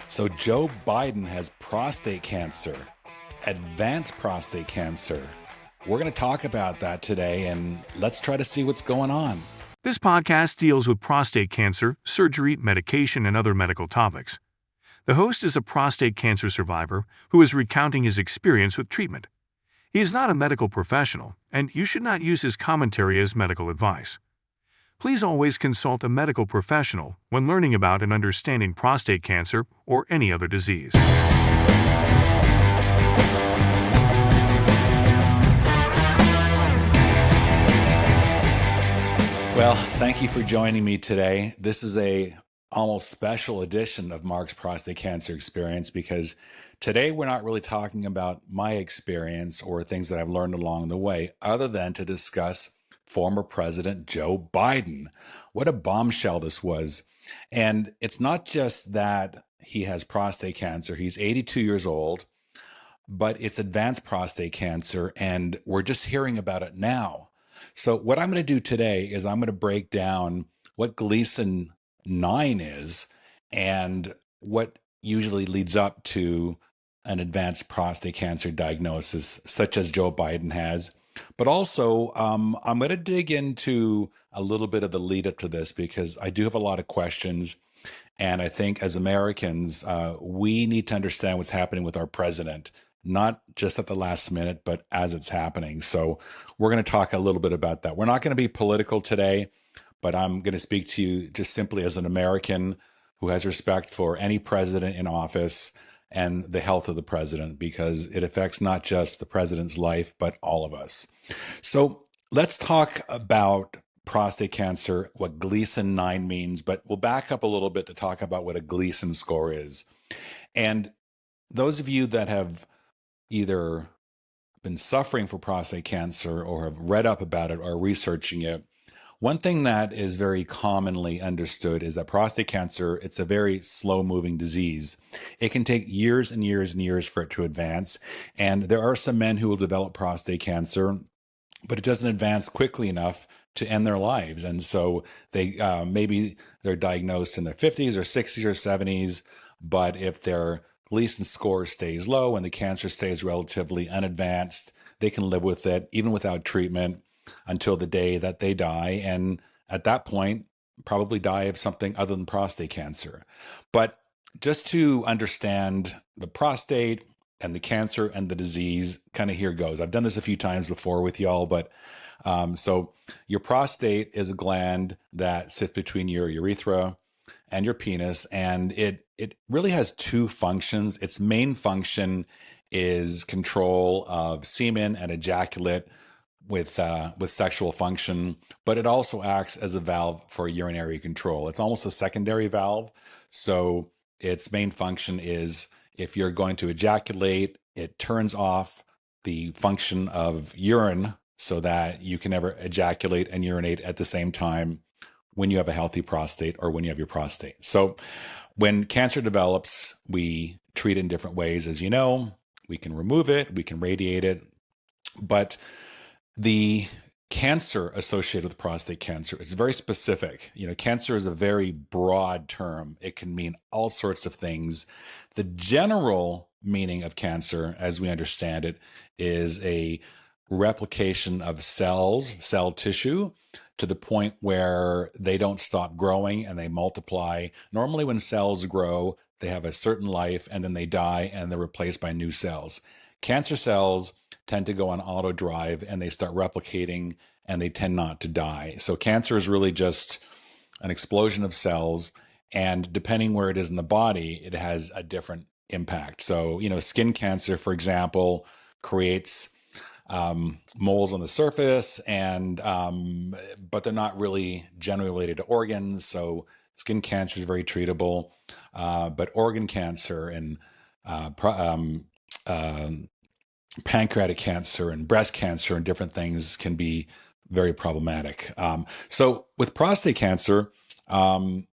So Joe Biden has prostate cancer, advanced prostate cancer. We're going to talk about that today, and let's try to see what's going on. This podcast deals with prostate cancer, surgery, medication, and other medical topics. The host is a prostate cancer survivor who is recounting his experience with treatment. He is not a medical professional, and you should not use his commentary as medical advice. Please always consult a medical professional when learning about and understanding prostate cancer or any other disease. Well, thank you for joining me today. This is a almost special edition of Mark's Prostate Cancer Experience because today we're not really talking about my experience or things that I've learned along the way, other than to discuss former President Joe Biden. What a bombshell this was. And it's not just that he has prostate cancer. He's 82 years old, but it's advanced prostate cancer, and we're just hearing about it now. So what I'm going to do today is I'm going to break down what Gleason 9 is and what usually leads up to an advanced prostate cancer diagnosis, such as Joe Biden has. But also, I'm going to dig into a little bit of the lead up to this because I do have a lot of questions. And I think as Americans, we need to understand what's happening with our president, not just at the last minute, but as it's happening. So we're going to talk a little bit about that. We're not going to be political today, but I'm going to speak to you just simply as an American who has respect for any president in office and the health of the president, because it affects not just the president's life, but all of us. So let's talk about prostate cancer, what Gleason 9 means, but we'll back up a little bit to talk about what a Gleason score is. And those of you that have either been suffering from prostate cancer or have read up about it or researching it, one thing that is very commonly understood is that prostate cancer, it's a very slow-moving disease. It can take years and years and years for it to advance. And there are some men who will develop prostate cancer, but it doesn't advance quickly enough to end their lives. And so they maybe they're diagnosed in their 50s or 60s or 70s, but if their Gleason score stays low and the cancer stays relatively unadvanced, they can live with it even without treatment until the day that they die. And at that point, probably die of something other than prostate cancer. But just to understand the prostate and the cancer and the disease, kind of here goes. I've done this a few times before with y'all, but so your prostate is a gland that sits between your urethra and your penis, and it really has two functions. Its main function is control of semen and ejaculate with sexual function, but it also acts as a valve for urinary control. It's almost a secondary valve. So its main function is if you're going to ejaculate, it turns off the function of urine so that you can never ejaculate and urinate at the same time when you have a healthy prostate or when you have your prostate. So when cancer develops, we treat it in different ways. As you know, we can remove it, we can radiate it, but the cancer associated with prostate cancer is very specific. You know, cancer is a very broad term. It can mean all sorts of things. The general meaning of cancer, as we understand it, is a replication of cells, cell tissue, to the point where they don't stop growing and they multiply. Normally when cells grow, they have a certain life and then they die and they're replaced by new cells. Cancer cells tend to go on auto drive and they start replicating and they tend not to die. So cancer is really just an explosion of cells, and depending where it is in the body, it has a different impact. So, you know, skin cancer, for example, creates moles on the surface, and but they're not really generally related to organs. So skin cancer is very treatable, but organ cancer and pancreatic cancer and breast cancer and different things can be very problematic. So with prostate cancer, what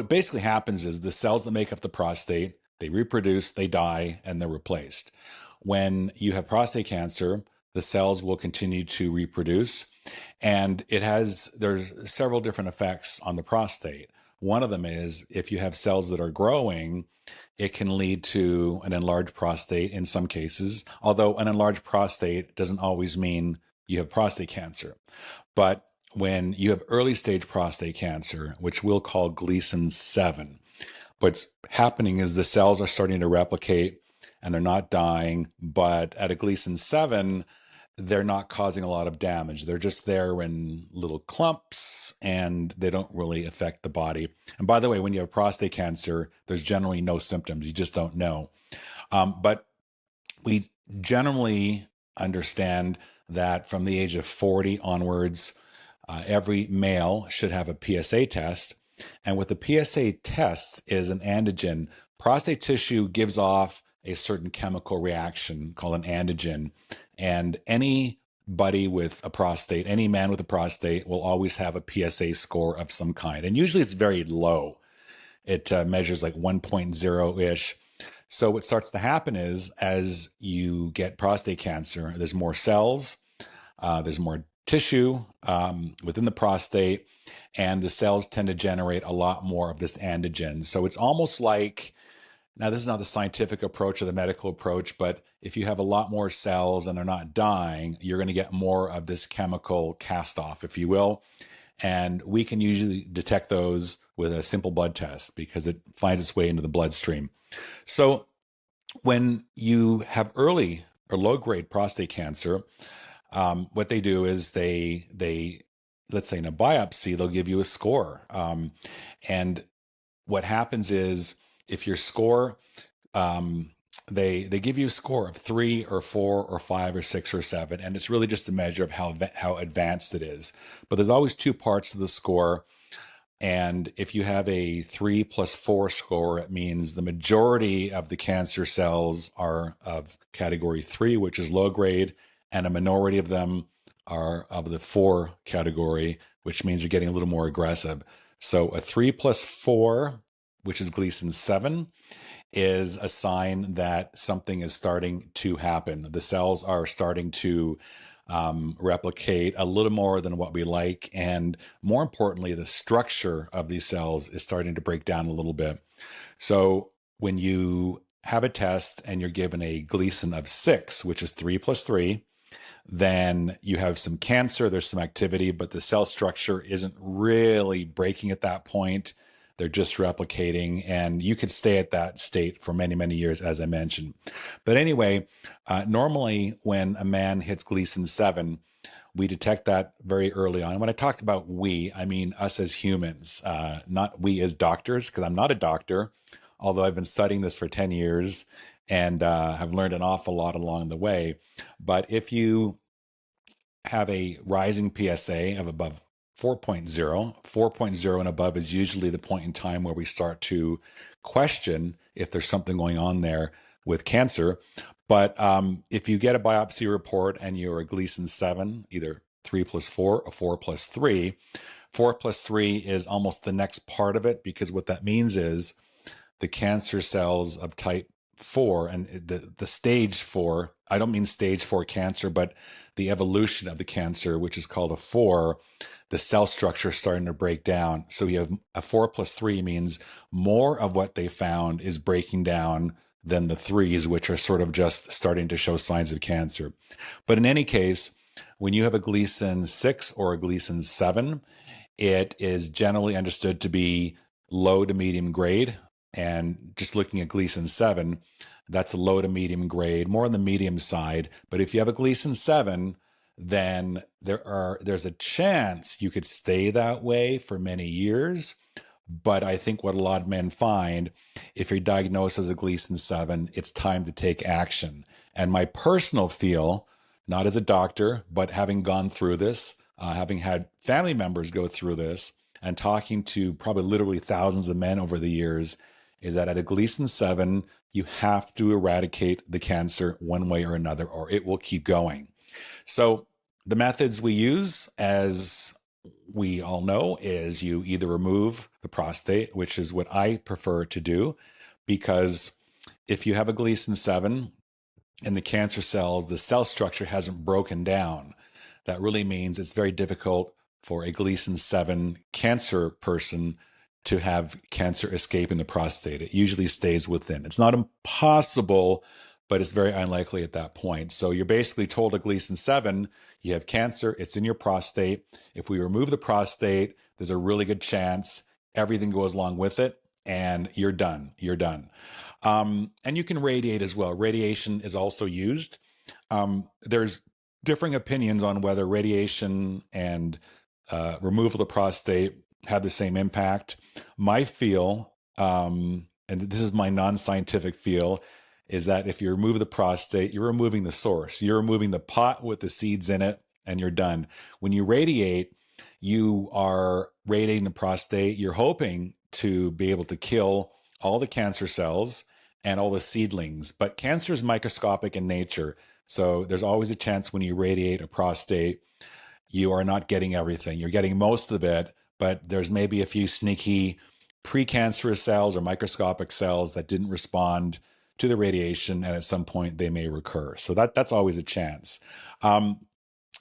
basically happens is the cells that make up the prostate, they reproduce, they die, and they're replaced. When you have prostate cancer, the cells will continue to reproduce, and there's several different effects on the prostate. One of them is if you have cells that are growing, it can lead to an enlarged prostate in some cases, although an enlarged prostate doesn't always mean you have prostate cancer. But when you have early stage prostate cancer, which we'll call Gleason 7, what's happening is the cells are starting to replicate and they're not dying, but at a Gleason 7, they're not causing a lot of damage. They're just there in little clumps and they don't really affect the body. And by the way, when you have prostate cancer, there's generally no symptoms. You just don't know. But we generally understand that from the age of 40 onwards, every male should have a PSA test. And what the PSA test is an antigen. Prostate tissue gives off a certain chemical reaction called an antigen. And anybody with a prostate, any man with a prostate will always have a PSA score of some kind. And usually it's very low. It measures like 1.0-ish. So what starts to happen is as you get prostate cancer, there's more cells, there's more tissue within the prostate, and the cells tend to generate a lot more of this antigen. So it's almost like, now this is not the scientific approach or the medical approach, but if you have a lot more cells and they're not dying, you're going to get more of this chemical cast off, if you will. And we can usually detect those with a simple blood test because it finds its way into the bloodstream. So when you have early or low-grade prostate cancer, what they do is they let's say in a biopsy, they'll give you a score. And what happens is if your score, they give you a score of 3 or 4 or 5 or 6 or 7, and it's really just a measure of how advanced it is. But there's always two parts to the score. And if you have a 3+4 score, it means the majority of the cancer cells are of category 3, which is low grade, and a minority of them are of the 4 category, which means you're getting a little more aggressive. So a 3+4, which is Gleason 7, is a sign that something is starting to happen. The cells are starting to replicate a little more than what we like. And more importantly, the structure of these cells is starting to break down a little bit. So when you have a test and you're given a Gleason of 6, which is 3+3, then you have some cancer, there's some activity, but the cell structure isn't really breaking at that point. They're just replicating, and you could stay at that state for many, many years, as I mentioned. But anyway, normally when a man hits Gleason 7, we detect that very early on. When I talk about we, I mean us as humans, not we as doctors, because I'm not a doctor, although I've been studying this for 10 years and have learned an awful lot along the way. But if you have a rising PSA of above 4.0 and above is usually the point in time where we start to question if there's something going on there with cancer. But if you get a biopsy report and you're a Gleason 7, either 3+4 or 4+3, 4+3 is almost the next part of it, because what that means is the cancer cells of type 4 and the stage 4, I don't mean stage 4 cancer, but the evolution of the cancer, which is called a 4, the cell structure is starting to break down. So you have a 4+3 means more of what they found is breaking down than the 3s, which are sort of just starting to show signs of cancer. But in any case, when you have a Gleason 6 or a Gleason 7, it is generally understood to be low to medium grade. And just looking at Gleason 7, that's a low to medium grade, more on the medium side. But if you have a Gleason 7, then there's a chance you could stay that way for many years. But I think what a lot of men find, if you're diagnosed as a Gleason 7, it's time to take action. And my personal feel, not as a doctor, but having gone through this, having had family members go through this, and talking to probably literally thousands of men over the years, is that at a Gleason 7, you have to eradicate the cancer one way or another, or it will keep going. So the methods we use, as we all know, is you either remove the prostate, which is what I prefer to do, because if you have a Gleason 7 and the cancer cells, the cell structure hasn't broken down, that really means it's very difficult for a Gleason 7 cancer person to have cancer escape in the prostate. It usually stays within. It's not impossible, but it's very unlikely at that point. So you're basically told at Gleason 7, you have cancer, it's in your prostate. If we remove the prostate, there's a really good chance everything goes along with it, and you're done. You're done. And you can radiate as well. Radiation is also used. There's differing opinions on whether radiation and removal of the prostate have the same impact. My feel, and this is my non-scientific feel, is that if you remove the prostate, you're removing the source. You're removing the pot with the seeds in it, and you're done. When you radiate, you are radiating the prostate. You're hoping to be able to kill all the cancer cells and all the seedlings. But cancer is microscopic in nature. So there's always a chance when you radiate a prostate, you are not getting everything. You're getting most of it, but there's maybe a few sneaky precancerous cells or microscopic cells that didn't respond to the radiation, and at some point they may recur. So that's always a chance. And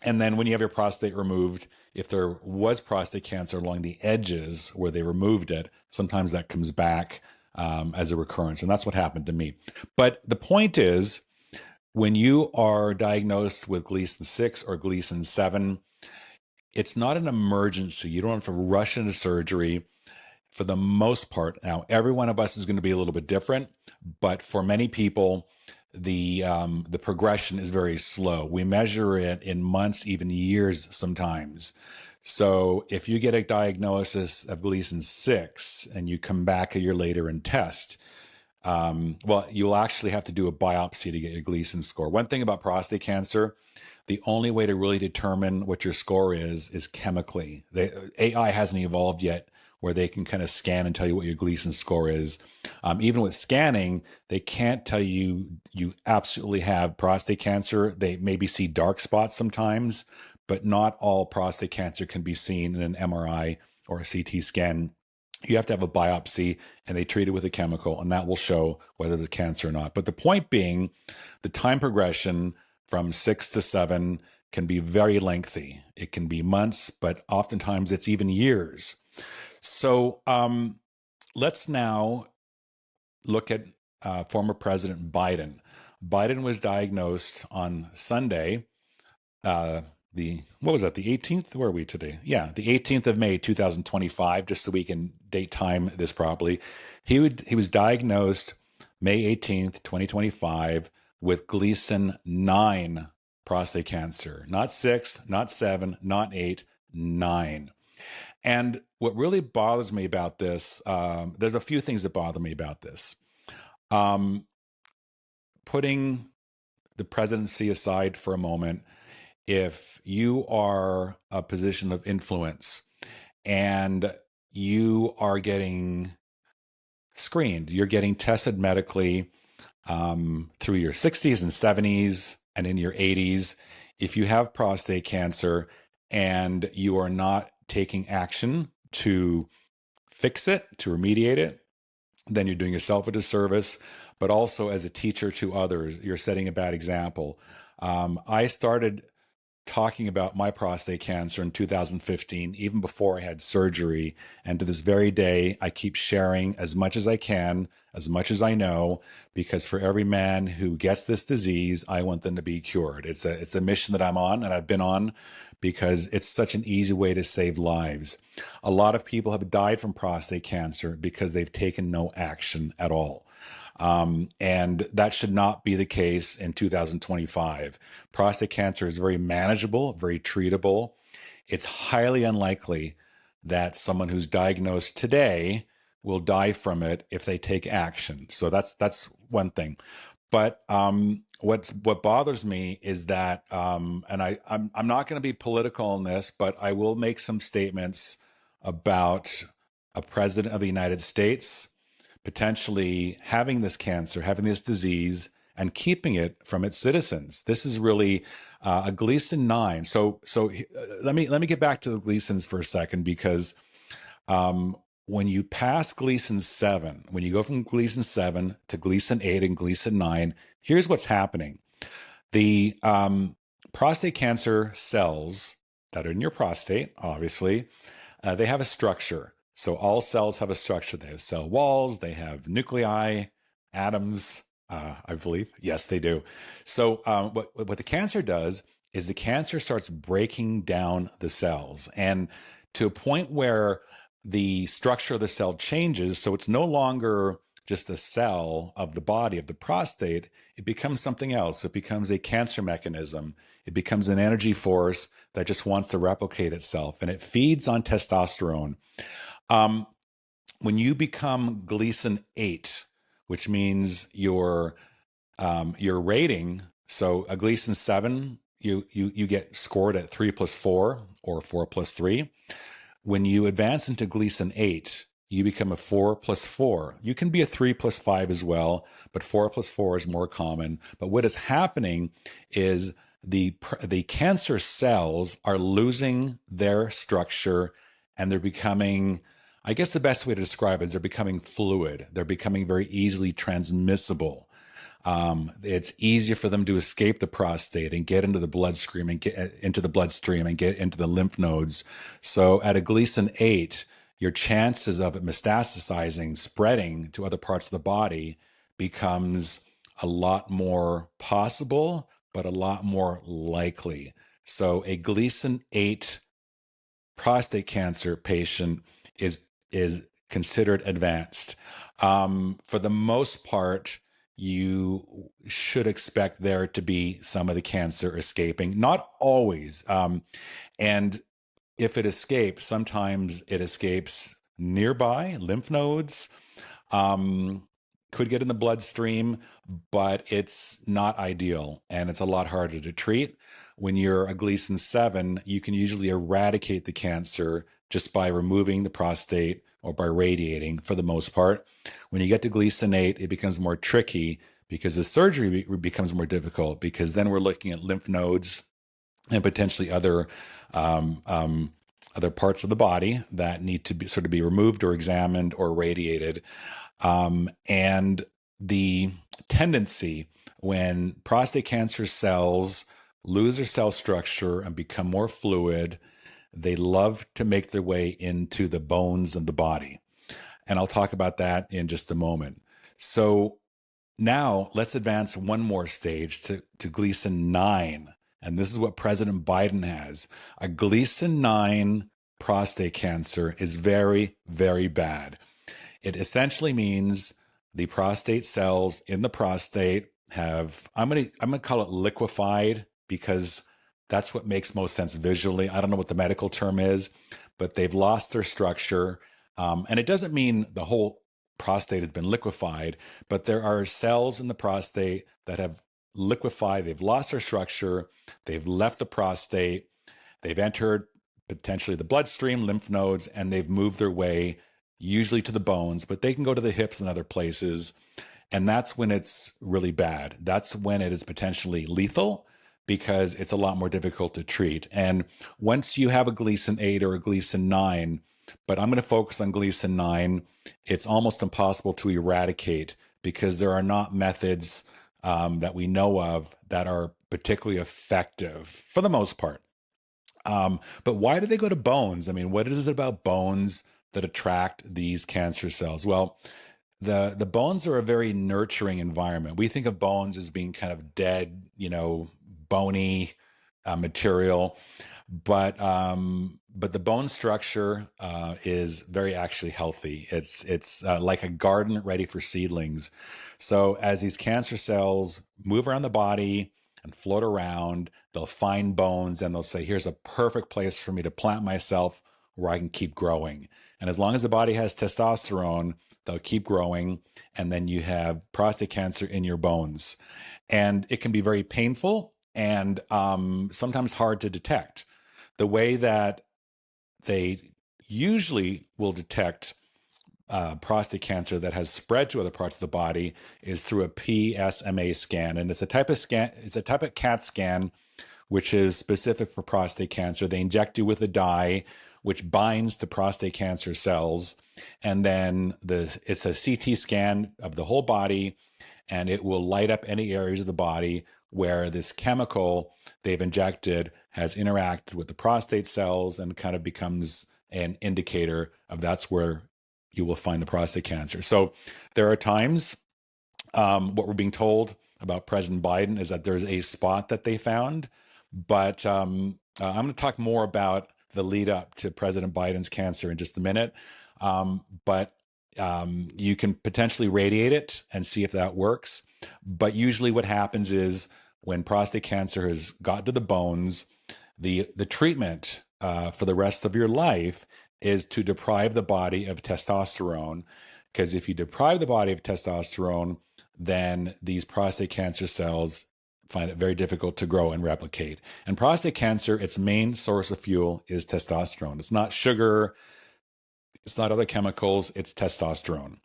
then when you have your prostate removed, if there was prostate cancer along the edges where they removed it, sometimes that comes back as a recurrence. And that's what happened to me. But the point is, when you are diagnosed with Gleason 6 or Gleason 7, it's not an emergency. You don't have to rush into surgery for the most part. Now, every one of us is going to be a little bit different, but for many people, the progression is very slow. We measure it in months, even years sometimes. So if you get a diagnosis of Gleason 6 and you come back a year later and test, well, you'll actually have to do a biopsy to get your Gleason score. One thing about prostate cancer, the only way to really determine what your score is chemically. AI hasn't evolved yet where they can kind of scan and tell you what your Gleason score is. Even with scanning, they can't tell you you absolutely have prostate cancer. They maybe see dark spots sometimes, but not all prostate cancer can be seen in an MRI or a CT scan. You have to have a biopsy, and they treat it with a chemical, and that will show whether there's cancer or not. But the point being, the time progression from 6 to 7 can be very lengthy. It can be months, but oftentimes it's even years. So let's now look at former President Biden. Biden was diagnosed on Sunday, what was that, the 18th? Where are we today? Yeah, the 18th of May, 2025, just so we can date time this properly. He was diagnosed May 18th, 2025, with Gleason 9 prostate cancer. Not 6, not 7, not 8, 9. And what really bothers me about this, there's a few things that bother me about this. Putting the presidency aside for a moment, if you are a position of influence and you are getting screened, you're getting tested medically through your 60s and 70s and in your 80s, if you have prostate cancer and you are not taking action to fix it, to remediate it, then you're doing yourself a disservice, but also as a teacher to others, you're setting a bad example. I started talking about my prostate cancer in 2015, even before I had surgery. And to this very day, I keep sharing as much as I can, as much as I know, because for every man who gets this disease, I want them to be cured. It's a mission that I'm on and I've been on because it's such an easy way to save lives. A lot of people have died from prostate cancer because they've taken no action at all. And that should not be the case in 2025. Prostate cancer is very manageable, very treatable. It's highly unlikely that someone who's diagnosed today will die from it if they take action. So that's one thing. But what bothers me is that, and I'm not going to be political on this, but I will make some statements about a president of the United States potentially having this cancer, having this disease, and keeping it from its citizens. This is really a Gleason 9. So let me get back to the Gleasons for a second, because when you pass Gleason 7, when you go from Gleason 7 to Gleason 8 and Gleason 9, here's what's happening. The prostate cancer cells that are in your prostate, obviously, they have a structure. So all cells have a structure. They have cell walls, they have nuclei, atoms, I believe. Yes, they do. So what the cancer does is the cancer starts breaking down the cells, and to a point where the structure of the cell changes. So it's no longer just a cell of the body of the prostate. It becomes something else. It becomes a cancer mechanism. It becomes an energy force that just wants to replicate itself, and it feeds on testosterone. Um, when you become Gleason 8, which means your rating, so a Gleason 7, you get scored at 3 plus 4 or 4 plus 3. When you advance into Gleason 8, you become a 4 plus 4. You can be a 3 plus 5 as well, but 4 plus 4 is more common. But what is happening is the cancer cells are losing their structure, and they're becoming, I guess the best way to describe it is they're becoming fluid. They're becoming very easily transmissible. It's easier for them to escape the prostate and get into the bloodstream and get into the lymph nodes. So at a Gleason 8, your chances of it metastasizing, spreading to other parts of the body becomes a lot more possible, but a lot more likely. So a Gleason 8 prostate cancer patient is considered advanced. For the most part, you should expect there to be some of the cancer escaping. Not always. And if it escapes, sometimes it escapes nearby lymph nodes, could get in the bloodstream, but it's not ideal and it's a lot harder to treat. When you're a Gleason 7, you can usually eradicate the cancer just by removing the prostate or by radiating for the most part. When you get to Gleason 8, it becomes more tricky because the surgery becomes more difficult, because then we're looking at lymph nodes and potentially other parts of the body that need to be removed or examined or radiated. And the tendency when prostate cancer cells lose their cell structure and become more fluid, they love to make their way into the bones of the body. And I'll talk about that in just a moment. So now let's advance one more stage to Gleason 9. And this is what President Biden has. A Gleason 9 prostate cancer is very, very bad. It essentially means the prostate cells in the prostate have, I'm gonna call it liquefied, because that's what makes most sense visually. I don't know what the medical term is, but they've lost their structure. And it doesn't mean the whole prostate has been liquefied, but there are cells in the prostate that have liquefied. They've lost their structure. They've left the prostate. They've entered potentially the bloodstream, lymph nodes, and they've moved their way usually to the bones, but they can go to the hips and other places. And that's when it's really bad. That's when it is potentially lethal, because it's a lot more difficult to treat. And once you have a Gleason 8 or a Gleason 9, but I'm going to focus on Gleason 9, it's almost impossible to eradicate, because there are not methods that we know of that are particularly effective for the most part. But why do they go to bones? I mean, what is it about bones that attract these cancer cells? Well, the bones are a very nurturing environment. We think of bones as being kind of dead, bony material, but the bone structure is very actually healthy. It's like a garden ready for seedlings. So as these cancer cells move around the body and float around, they'll find bones and they'll say, here's a perfect place for me to plant myself where I can keep growing. And as long as the body has testosterone, they'll keep growing. And then you have prostate cancer in your bones. And it can be very painful and sometimes hard to detect. The way that they usually will detect prostate cancer that has spread to other parts of the body is through a PSMA scan. And it's a type of CAT scan, which is specific for prostate cancer. They inject you with a dye which binds to prostate cancer cells. And then it's a CT scan of the whole body, and it will light up any areas of the body where this chemical they've injected has interacted with the prostate cells and kind of becomes an indicator of that's where you will find the prostate cancer. So there are times, what we're being told about President Biden is that there's a spot that they found, but I'm going to talk more about the lead up to President Biden's cancer in just a minute. But you can potentially radiate it and see if that works. But usually what happens is when prostate cancer has got to the bones, the treatment for the rest of your life is to deprive the body of testosterone. Because if you deprive the body of testosterone, then these prostate cancer cells find it very difficult to grow and replicate. And prostate cancer, its main source of fuel is testosterone. It's not sugar, it's not other chemicals, it's testosterone.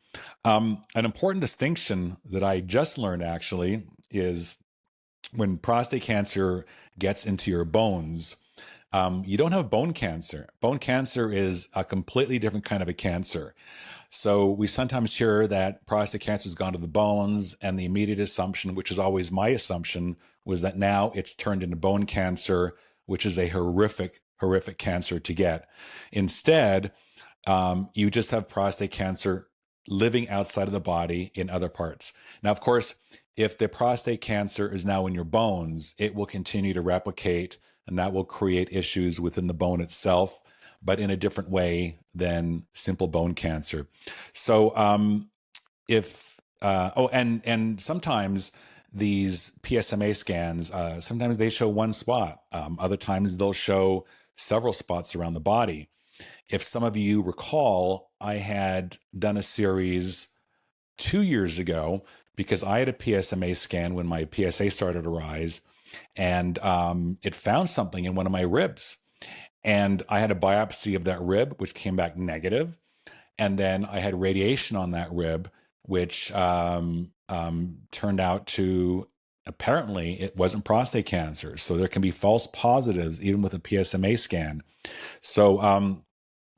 An important distinction that I just learned actually is when prostate cancer gets into your bones, you don't have bone cancer. Bone cancer is a completely different kind of a cancer. So we sometimes hear that prostate cancer has gone to the bones, and the immediate assumption, which is always my assumption, was that now it's turned into bone cancer, which is a horrific, horrific cancer to get. Instead, you just have prostate cancer living outside of the body in other parts. Now, of course, if the prostate cancer is now in your bones, it will continue to replicate, and that will create issues within the bone itself, but in a different way than simple bone cancer. So and sometimes these PSMA scans, sometimes they show one spot. Other times they'll show several spots around the body. If some of you recall, I had done a series 2 years ago because I had a PSMA scan when my PSA started to rise, and it found something in one of my ribs. And I had a biopsy of that rib, which came back negative. And then I had radiation on that rib, which turned out to, apparently, it wasn't prostate cancer. So there can be false positives even with a PSMA scan. So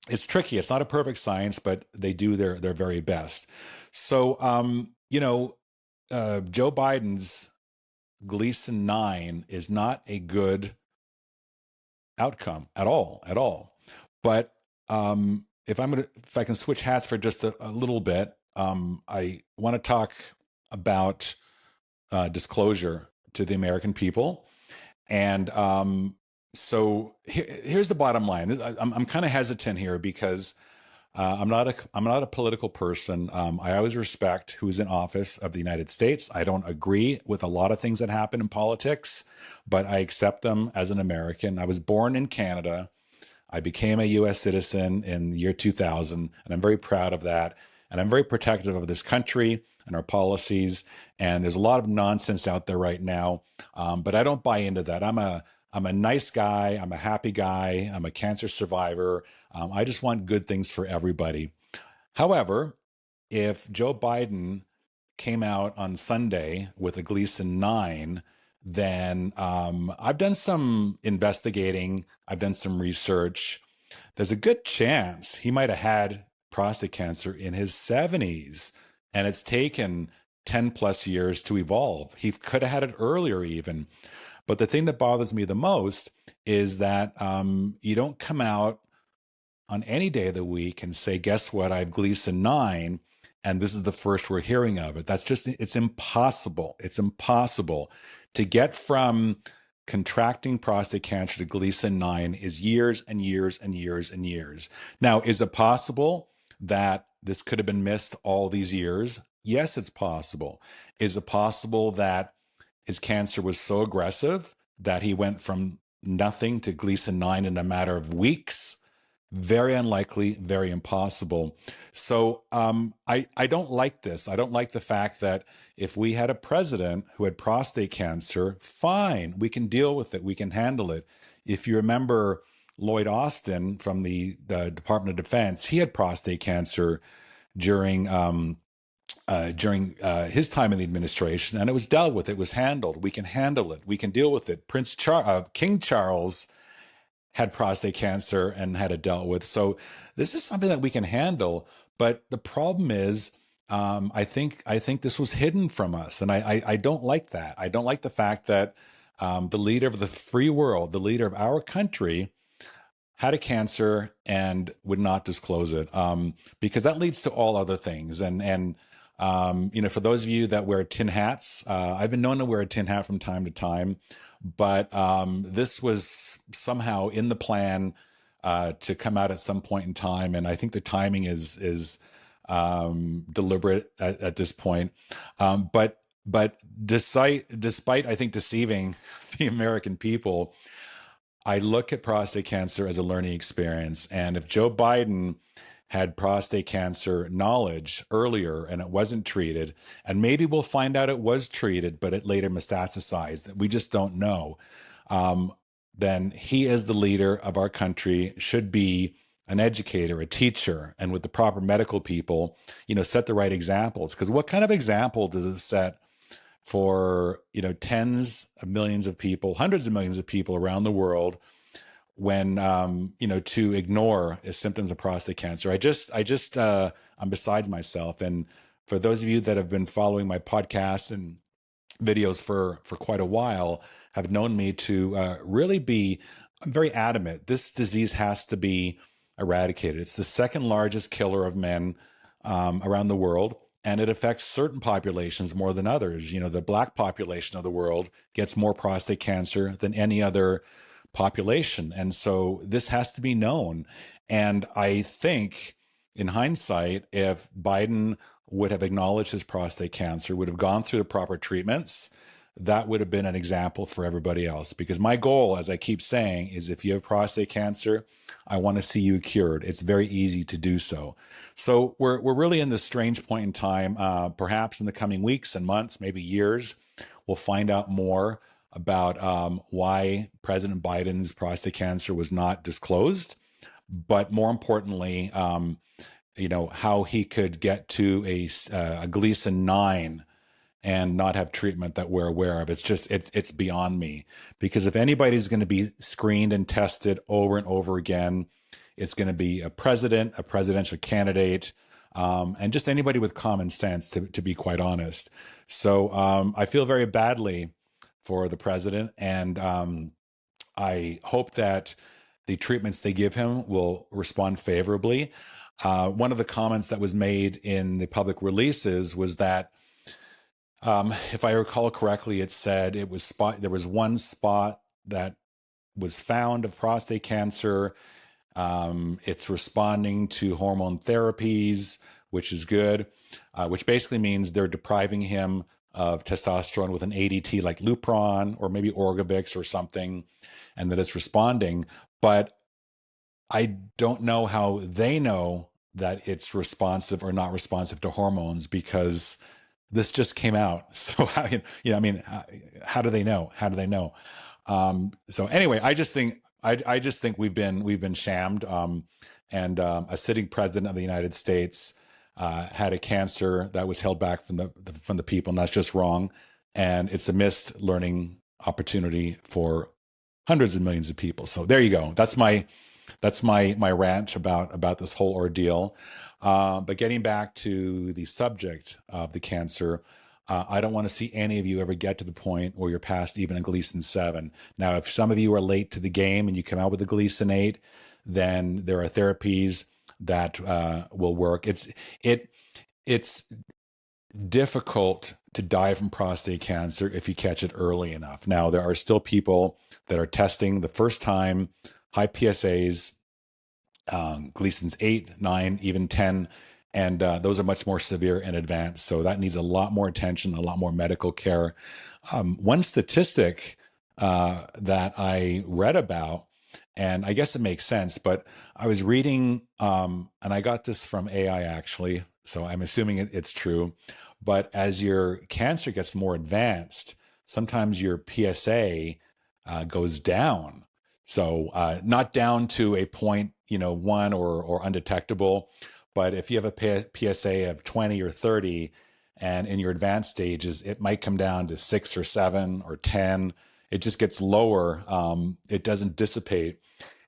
it's tricky. It's not a perfect science, but they do their very best. So, Joe Biden's Gleason 9 is not a good outcome at all. But if I can switch hats for just a little bit, I want to talk about disclosure to the American people. And so here's the bottom line. I'm kind of hesitant here because I'm not a political person. I always respect who's in office of the United States. I don't agree with a lot of things that happen in politics, but I accept them as an American. I was born in Canada. I became a U.S. citizen in the year 2000, and I'm very proud of that. And I'm very protective of this country and our policies. And there's a lot of nonsense out there right now, but I don't buy into that. I'm a nice guy. I'm a happy guy. I'm a cancer survivor. I just want good things for everybody. However, if Joe Biden came out on Sunday with a Gleason 9, then I've done some investigating. I've done some research. There's a good chance he might have had prostate cancer in his 70s, and it's taken 10 plus years to evolve. He could have had it earlier even. But the thing that bothers me the most is that you don't come out on any day of the week and say, guess what, I have Gleason 9, and this is the first we're hearing of it. It's impossible. It's impossible. To get from contracting prostate cancer to Gleason 9 is years and years and years and years. Now, is it possible that this could have been missed all these years? Yes, it's possible. Is it possible that his cancer was so aggressive that he went from nothing to Gleason 9 in a matter of weeks? Very unlikely, very impossible. So I don't like this. I don't like the fact that if we had a president who had prostate cancer, fine, we can deal with it. We can handle it. If you remember Lloyd Austin from the Department of Defense, he had prostate cancer during his time in the administration, and it was dealt with. It was handled. We can handle it. We can deal with it. King Charles had prostate cancer and had it dealt with. So this is something that we can handle. But the problem is, I think this was hidden from us, and I don't like that. I don't like the fact that the leader of the free world, the leader of our country, had a cancer and would not disclose it, because that leads to all other things. And for those of you that wear tin hats, I've been known to wear a tin hat from time to time, but this was somehow in the plan to come out at some point in time, and I think the timing is deliberate at this point. But despite I think deceiving the American people, I look at prostate cancer as a learning experience. And if Joe Biden had prostate cancer knowledge earlier and it wasn't treated, and maybe we'll find out it was treated, but it later metastasized, we just don't know, then he, as the leader of our country, should be an educator, a teacher, and with the proper medical people, set the right examples. Because what kind of example does it set for tens of millions of people, hundreds of millions of people around the world, when to ignore symptoms of prostate cancer? I'm beside myself. And for those of you that have been following my podcasts and videos for quite a while, have known me to really be very adamant. This disease has to be eradicated. It's the second largest killer of men around the world, and it affects certain populations more than others. The Black population of the world gets more prostate cancer than any other population. And so this has to be known. And I think, in hindsight, if Biden would have acknowledged his prostate cancer, would have gone through the proper treatments, that would have been an example for everybody else. Because my goal, as I keep saying, is if you have prostate cancer, I want to see you cured. It's very easy to do so. So we're really in this strange point in time. Perhaps in the coming weeks and months, maybe years, we'll find out more about why President Biden's prostate cancer was not disclosed, but more importantly, how he could get to a Gleason 9 and not have treatment that we're aware of. It's beyond me. Because if anybody's going to be screened and tested over and over again, it's going to be a president, a presidential candidate, and just anybody with common sense, to be quite honest. So I feel very badly for the president, and I hope that the treatments they give him will respond favorably. One of the comments that was made in the public releases was that, if I recall correctly, it said there was one spot that was found of prostate cancer. It's responding to hormone therapies, which is good, which basically means they're depriving him of testosterone with an ADT like Lupron or maybe Orgobix or something, and that it's responding. But I don't know how they know that it's responsive or not responsive to hormones, because this just came out. So how do they know? How do they know? So anyway, I just think we've been shammed. And a sitting president of the United States had a cancer that was held back from the people, and that's just wrong. And it's a missed learning opportunity for hundreds of millions of people. So there you go. That's my rant about this whole ordeal. But getting back to the subject of the cancer, I don't want to see any of you ever get to the point where you're past even a Gleason 7. Now, if some of you are late to the game and you come out with a Gleason 8, then there are therapies that will work. It's difficult to die from prostate cancer if you catch it early enough. Now, there are still people that are testing the first time, high PSAs, Gleason's 8, 9, even 10, and those are much more severe and advanced. So that needs a lot more attention, a lot more medical care. One statistic that I read about, and I guess it makes sense, but I was reading, and I got this from AI actually, so I'm assuming it's true. But as your cancer gets more advanced, sometimes your PSA goes down. So not down to a point, 1 or undetectable, but if you have a PSA of 20 or 30, and in your advanced stages, it might come down to 6 or 7 or 10. It just gets lower. It doesn't dissipate.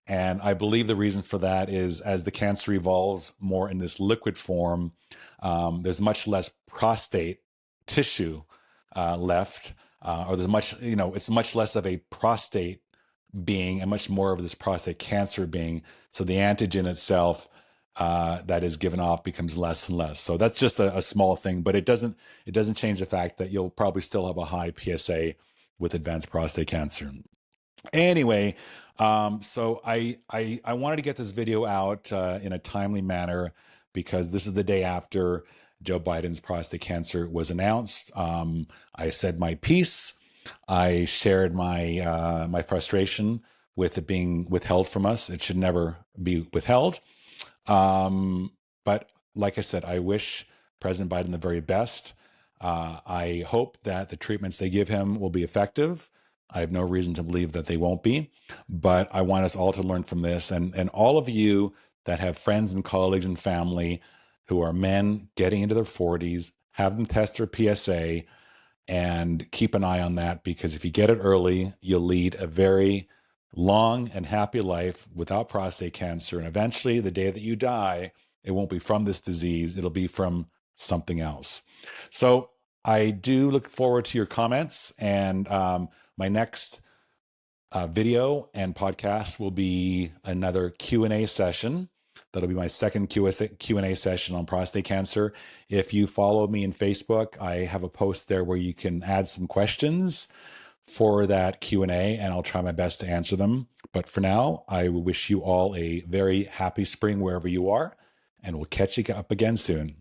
And I believe the reason for that is as the cancer evolves more in this liquid form, there's much less prostate tissue left, or there's much, it's much less of a prostate being and much more of this prostate cancer being. So the antigen itself that is given off becomes less and less. So that's just a small thing, but it doesn't change the fact that you'll probably still have a high PSA with advanced prostate cancer. Anyway, so I wanted to get this video out in a timely manner because this is the day after Joe Biden's prostate cancer was announced. I said my piece. I shared my frustration with it being withheld from us. It should never be withheld. But like I said, I wish President Biden the very best. I hope that the treatments they give him will be effective. I have no reason to believe that they won't be, but I want us all to learn from this. And all of you that have friends and colleagues and family who are men getting into their 40s, have them test their PSA and keep an eye on that, because if you get it early, you'll lead a very long and happy life without prostate cancer. And eventually, the day that you die, it won't be from this disease, it'll be from something else. So I do look forward to your comments, and my next video and podcast will be another Q&A session. That'll be my second Q&A session on prostate cancer. If you follow me in Facebook, I have a post there where you can add some questions for that Q&A, and I'll try my best to answer them. But for now, I wish you all a very happy spring wherever you are, and we'll catch you up again soon.